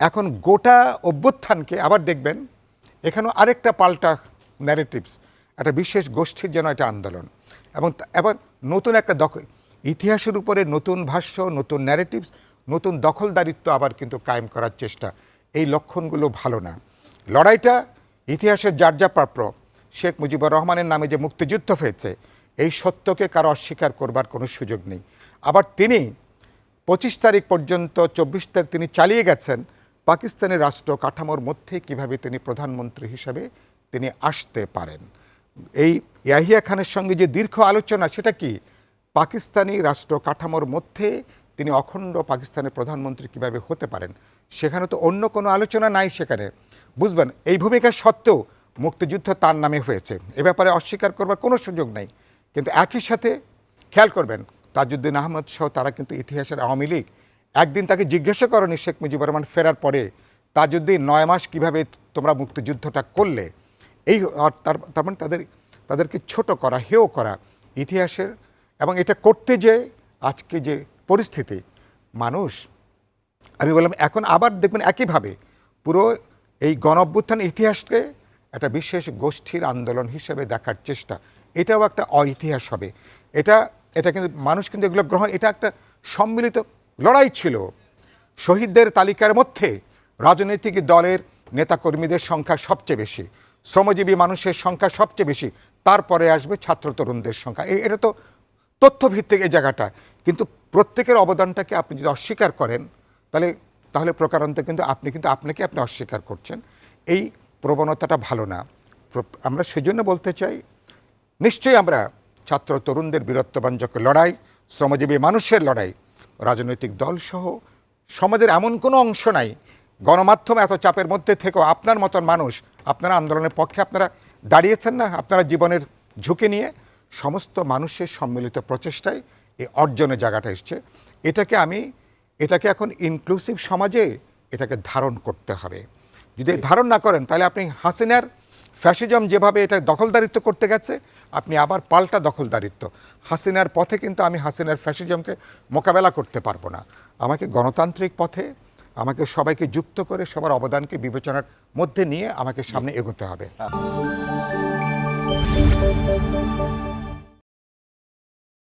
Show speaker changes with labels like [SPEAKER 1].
[SPEAKER 1] এখন গোটা অভ্যুত্থানকে আবার দেখবেন এখানেও আরেকটা পাল্টা ন্যারেটিভস, একটা বিশেষ গোষ্ঠীর যেন একটা আন্দোলন, এবং এবার নতুন একটা ইতিহাসের উপরে নতুন ভাষ্য, নতুন ন্যারেটিভস, নতুন দখলদারিত্ব আবার কিন্তু কায়েম করার চেষ্টা। এই লক্ষণগুলো ভালো না। লড়াইটা ইতিহাসের যার যা প্রাপ্য, শেখ মুজিবুর রহমানের নামে যে মুক্তিযুদ্ধ হয়েছে এই সত্যকে কারো অস্বীকার করবার কোনো সুযোগ নেই। আবার তিনি 25 তারিখ পর্যন্ত 24 তারিখ তিনি চালিয়ে গেছেন পাকিস্তানের রাষ্ট্র কাঠামোর মধ্যে কিভাবে তিনি প্রধানমন্ত্রী হিসাবে তিনি আসতে পারেন। এই ইয়াহিয়া খানের সঙ্গে যে দীর্ঘ আলোচনা, সেটা কি পাকিস্তানি রাষ্ট্র কাঠামোর মধ্যে তিনি অখণ্ড পাকিস্তানের প্রধানমন্ত্রী কিভাবে হতে পারেন, সেখানে তো অন্য কোনো আলোচনা নাই। সেখানে বুঝবেন এই ভূমিকা সত্ত্বেও মুক্তিযুদ্ধ তার নামে হয়েছে, এ ব্যাপারে অস্বীকার করবার কোনো সুযোগ নেই। কিন্তু একই সাথে খেয়াল করবেন তাজউদ্দিন আহমদ সহ তারা কিন্তু ইতিহাসের আওয়ামী লীগ একদিন তাকে জিজ্ঞাসা করেনি শেখ মুজিবুর রহমান ফেরার পরে, তাজউদ্দিন 9 মাস কীভাবে তোমরা মুক্তিযুদ্ধটা করলে। এই তার মানে তাদেরকে ছোট করা, হেয় করা ইতিহাসের। এবং এটা করতে যে আজকে যে পরিস্থিতি, মানুষ, আমি বললাম এখন আবার দেখবেন একইভাবে পুরো এই গণ-অভ্যুত্থান ইতিহাসকে একটা বিশেষ গোষ্ঠীর আন্দোলন হিসেবে দেখার চেষ্টা, এটাও একটা অইতিহাস হবে। এটা কিন্তু মানুষ কিন্তু এগুলো গ্রহণ, এটা একটা সম্মিলিত লড়াই ছিল। শহীদদের তালিকার মধ্যে রাজনৈতিক দলের নেতাকর্মীদের সংখ্যা সবচেয়ে বেশি, শ্রমজীবী মানুষের সংখ্যা সবচেয়ে বেশি, তারপরে আসবে ছাত্র তরুণদের সংখ্যা। এটা তো তথ্যভিত্তিক এই জায়গাটা। কিন্তু প্রত্যেকের অবদানটাকে আপনি যদি অস্বীকার করেন তাহলে প্রকারান্তে কিন্তু আপনাকে অস্বীকার করছেন। এই প্রবণতাটা ভালো না। আমরা সেজন্য বলতে চাই, নিশ্চয়ই আমরা ছাত্র তরুণদের বীরত্ববাঞ্জক লড়াই, শ্রমজীবী মানুষের লড়াই, রাজনৈতিক দলসহ সমাজের এমন কোনো অংশ নাই, গণমাধ্যম এত চাপের মধ্যে থেকেও আপনার মতন মানুষ, আপনারা আন্দোলনের পক্ষে আপনারা দাঁড়িয়েছেন না, আপনারা জীবনের ঝুঁকি নিয়ে। সমস্ত মানুষের সম্মিলিত প্রচেষ্টায় এই অর্জনের জায়গাটা এসছে। এটাকে এখন ইনক্লুসিভ সমাজে এটাকে ধারণ করতে হবে। যদি ধারণ না করেন তাহলে আপনি হাসিনার ফ্যাসিজম যেভাবে এটা দখলদারিত্ব করতে গেছে, আপনি আবার পাল্টা দখলদারিত্ব হাসিনার পথে, কিন্তু আমি হাসিনার ফ্যাসিজমকে মোকাবেলা করতে পারবো না। আমাকে গণতান্ত্রিক পথে, আমাকে সবাইকে যুক্ত করে সবার অবদানকে বিবেচনার মধ্যে নিয়ে আমাকে সামনে এগোতে হবে।